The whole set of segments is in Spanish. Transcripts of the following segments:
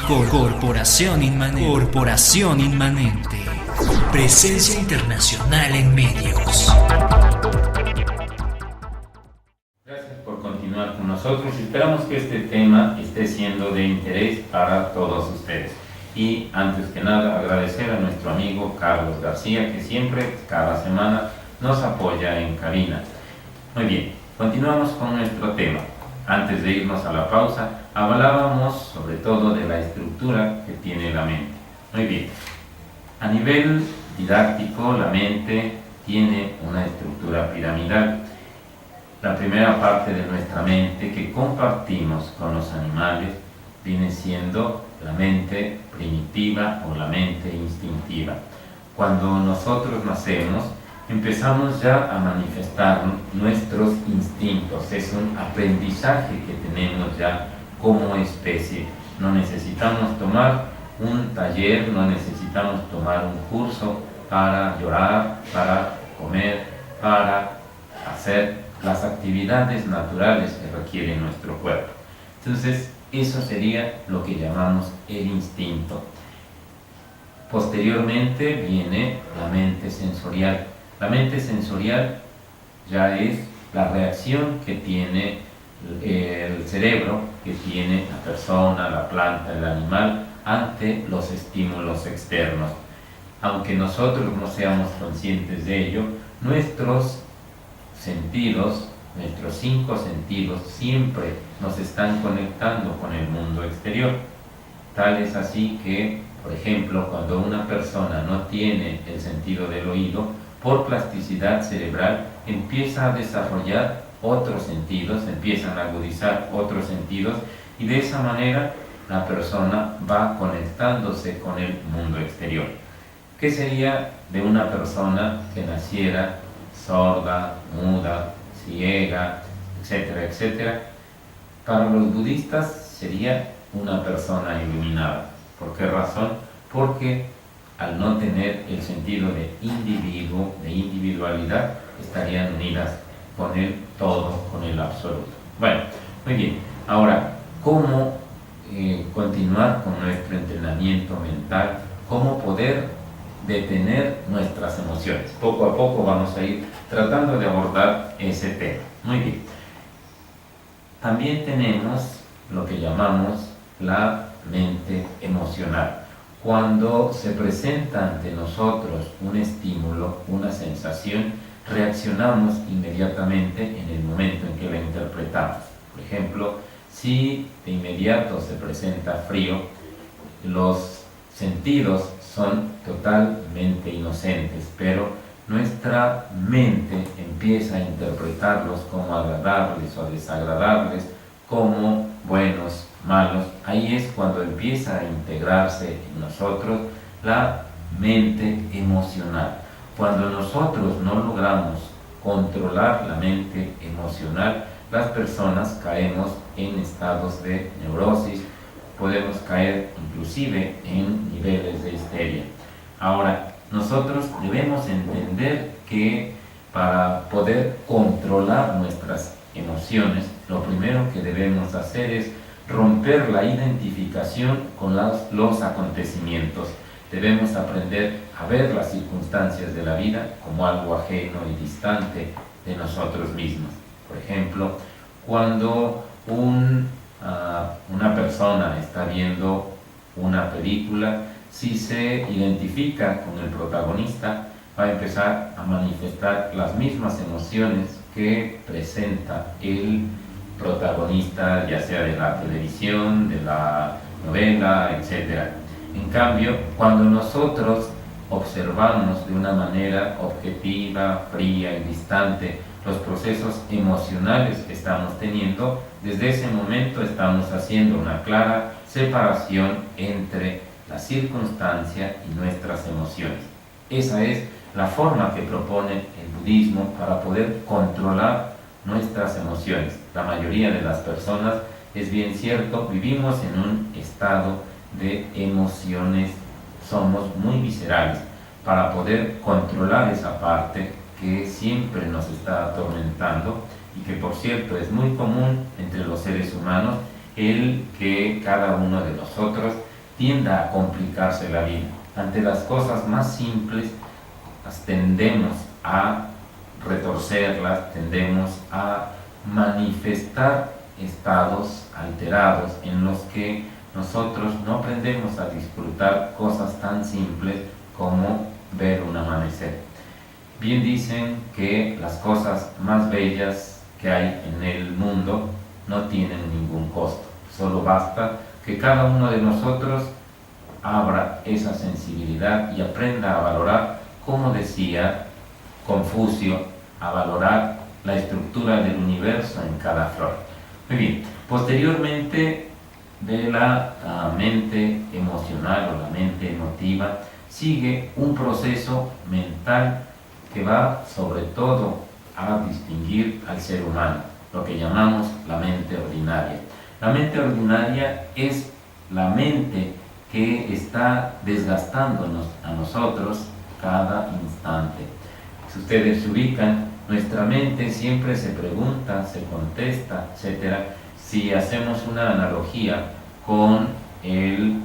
Corporación Inmanente. Presencia internacional en medios. Gracias por continuar con nosotros. Esperamos que este tema esté siendo de interés para todos ustedes. Y antes que nada, agradecer a nuestro amigo Carlos García, que siempre, cada semana, nos apoya en cabina. Muy bien, continuamos con nuestro tema. Antes de irnos a la pausa, hablábamos sobre todo de la estructura que tiene la mente. Muy bien, a nivel didáctico, la mente tiene una estructura piramidal. La primera parte de nuestra mente que compartimos con los animales viene siendo la mente primitiva o la mente instintiva. Cuando nosotros nacemos, empezamos ya a manifestar nuestros instintos. Es un aprendizaje que tenemos ya como especie. No necesitamos tomar un taller, no necesitamos tomar un curso para llorar, para comer, para hacer las actividades naturales que requiere nuestro cuerpo. Entonces, eso sería lo que llamamos el instinto. Posteriormente viene la mente sensorial. La mente sensorial ya es la reacción que tiene el cerebro, que tiene la persona, la planta, el animal, ante los estímulos externos. Aunque nosotros no seamos conscientes de ello, nuestros sentidos, nuestros 5 sentidos, siempre nos están conectando con el mundo exterior. Tal es así que, por ejemplo, cuando una persona no tiene el sentido del oído, por plasticidad cerebral empieza a desarrollar otros sentidos, empiezan a agudizar otros sentidos, y de esa manera la persona va conectándose con el mundo exterior. ¿Qué sería de una persona que naciera sorda, muda, ciega, etcétera, etcétera? Para los budistas sería una persona iluminada. ¿Por qué razón? Porque al no tener el sentido de individuo, de individualidad, estarían unidas con el todo, con el absoluto. Bueno, muy bien. Ahora, ¿cómo continuar con nuestro entrenamiento mental? ¿Cómo poder detener nuestras emociones? Poco a poco vamos a ir tratando de abordar ese tema. Muy bien. También tenemos lo que llamamos la mente emocional. Cuando se presenta ante nosotros un estímulo, una sensación, reaccionamos inmediatamente en el momento en que la interpretamos. Por ejemplo, si de inmediato se presenta frío, los sentidos son totalmente inocentes, pero nuestra mente empieza a interpretarlos como agradables o desagradables, como buenos, malos. Ahí es cuando empieza a integrarse en nosotros la mente emocional. Cuando nosotros no logramos controlar la mente emocional, las personas caemos en estados de neurosis, podemos caer inclusive en niveles de histeria. Ahora, nosotros debemos entender que para poder controlar nuestras emociones, lo primero que debemos hacer es romper la identificación con los acontecimientos. Debemos aprender a ver las circunstancias de la vida como algo ajeno y distante de nosotros mismos. Por ejemplo, cuando una persona está viendo una película, si se identifica con el protagonista, va a empezar a manifestar las mismas emociones que presenta el protagonista, ya sea de la televisión, de la novela, etc. En cambio, cuando nosotros observamos de una manera objetiva, fría y distante los procesos emocionales que estamos teniendo, desde ese momento estamos haciendo una clara separación entre la circunstancia y nuestras emociones. Esa es la forma que propone el budismo para poder controlar nuestras emociones. La mayoría de las personas, es bien cierto, vivimos en un estado de emociones, somos muy viscerales. Para poder controlar esa parte que siempre nos está atormentando y que, por cierto, es muy común entre los seres humanos, el que cada uno de nosotros tienda a complicarse la vida. Ante las cosas más simples tendemos a retorcerlas, tendemos a manifestar estados alterados en los que nosotros no aprendemos a disfrutar cosas tan simples como ver un amanecer. Bien dicen que las cosas más bellas que hay en el mundo no tienen ningún costo, solo basta que cada uno de nosotros abra esa sensibilidad y aprenda a valorar, como decía Confucio, a valorar la estructura del universo en cada flor. Muy bien, posteriormente de la mente emocional o la mente emotiva sigue un proceso mental que va sobre todo a distinguir al ser humano, lo que llamamos la mente ordinaria. La mente ordinaria es la mente que está desgastándonos a nosotros cada instante. Si ustedes se ubican, nuestra mente siempre se pregunta, se contesta, etc. Si hacemos una analogía con el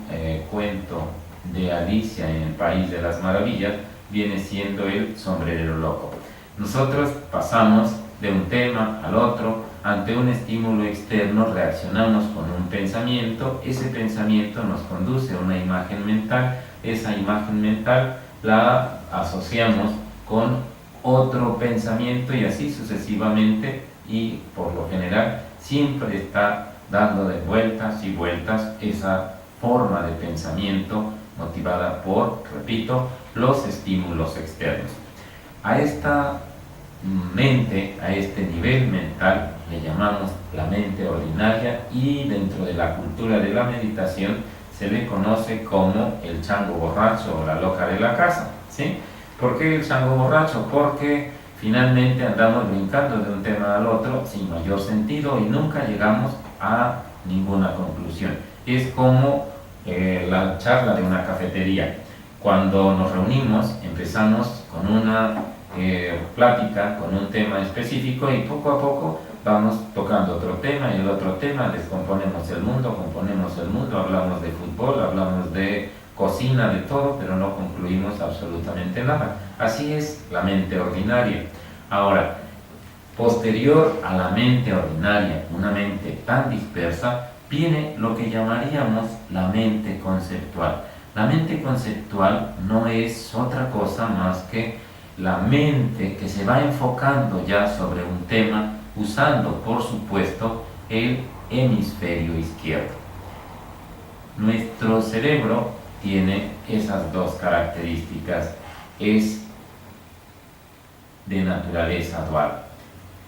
cuento de Alicia en el País de las Maravillas, viene siendo el sombrerero loco. Nosotros pasamos de un tema al otro, ante un estímulo externo reaccionamos con un pensamiento, ese pensamiento nos conduce a una imagen mental, esa imagen mental la asociamos con otro pensamiento y así sucesivamente, y por lo general siempre está dando de vueltas y vueltas esa forma de pensamiento motivada por, repito, los estímulos externos. A esta mente, a este nivel mental, le llamamos la mente ordinaria, y dentro de la cultura de la meditación se le conoce como el chango borracho o la loca de la casa, ¿sí? ¿Por qué el chango borracho? Porque finalmente andamos brincando de un tema al otro sin mayor sentido y nunca llegamos a ninguna conclusión. Es como la charla de una cafetería. Cuando nos reunimos empezamos con una plática, con un tema específico, y poco a poco vamos tocando otro tema y el otro tema, descomponemos el mundo, componemos el mundo, hablamos de fútbol, hablamos de cocina, de todo, pero no concluimos absolutamente nada. Así es la mente ordinaria. Ahora, posterior a la mente ordinaria, una mente tan dispersa, viene lo que llamaríamos la mente conceptual. La mente conceptual no es otra cosa más que la mente que se va enfocando ya sobre un tema, usando, por supuesto, el hemisferio izquierdo. Nuestro cerebro tiene esas dos características, es de naturaleza dual.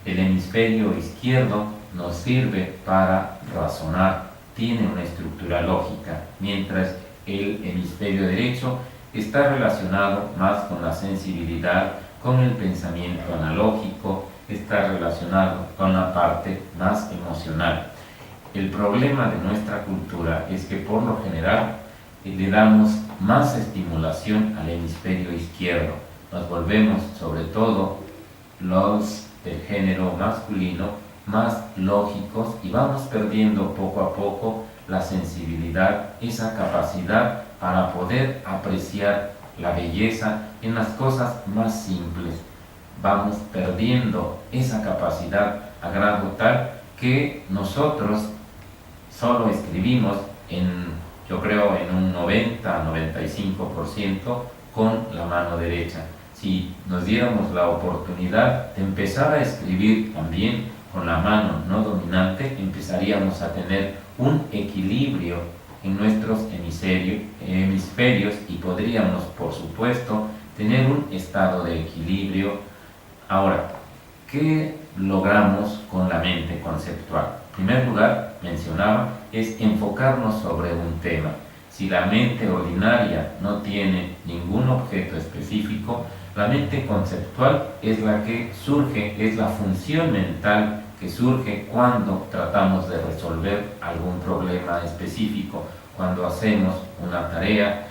El hemisferio izquierdo nos sirve para razonar, tiene una estructura lógica, mientras el hemisferio derecho está relacionado más con la sensibilidad, con el pensamiento analógico, está relacionado con la parte más emocional. El problema de nuestra cultura es que por lo general le damos más estimulación al hemisferio izquierdo. Nos volvemos, sobre todo los del género masculino, más lógicos, y vamos perdiendo poco a poco la sensibilidad, esa capacidad para poder apreciar la belleza en las cosas más simples. Vamos perdiendo esa capacidad a grado tal que nosotros solo escribimos yo creo en un 90-95% con la mano derecha. Si nos diéramos la oportunidad de empezar a escribir también con la mano no dominante, empezaríamos a tener un equilibrio en nuestros hemisferios y podríamos, por supuesto, tener un estado de equilibrio. Ahora, ¿qué logramos con la mente conceptual? En primer lugar, mencionaba, es enfocarnos sobre un tema. Si la mente ordinaria no tiene ningún objeto específico, la mente conceptual es la que surge, es la función mental que surge cuando tratamos de resolver algún problema específico, cuando hacemos una tarea,